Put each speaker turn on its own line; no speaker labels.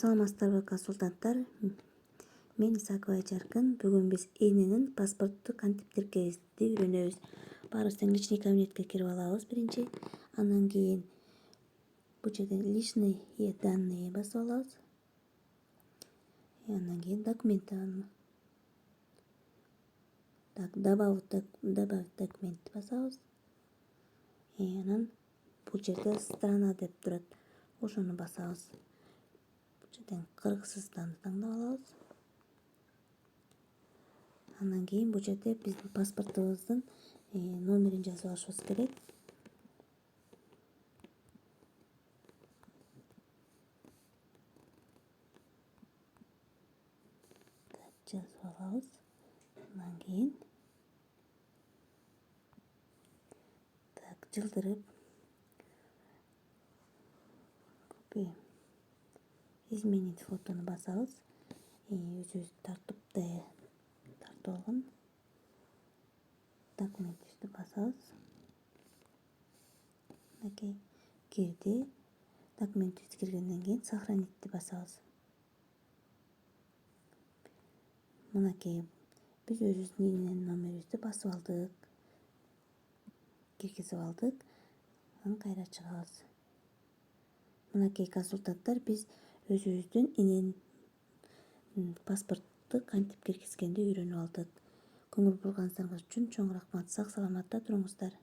Саламатсыздарбы консультанттар? Мен Исакова Жаркын. Бүгүн биз эненин паспортту кантип тиркеешти үйрөнөбүз. Баарыбыз личный кабинетке кирип алабыз биринчи. Андан кийин бул жерден личные данные басып алабыз. Андан кийин документ добавить документ басабыз. Анан бул жерде страна деп турат. Ошону басабыз. Бул жерден Кыргызстанды тандап алабыз. Андан кийин бул жерде биздин паспортубуздун номерин жазып алышыбыз керек. Жазып алабыз. Андан кийин жылдырып изменить фотону басабыз. Өзүбүз тартып алган документибизди басабыз. Кирди. Документибиз киргенден кийин сохранитти басабыз. Мынакей биз өзүбүздүн ИНН номерибизди басып алдык. Киргизип алдык. Анан кайра чыгабыз. Мынакей консультанттар биз өзүбүздүн ИНН паспортту кантип киргизгенди үйрөнүп алдык. Көңүл бурганыңыздар үчүн чоң рахмат. Сак саламатта туруңуздар.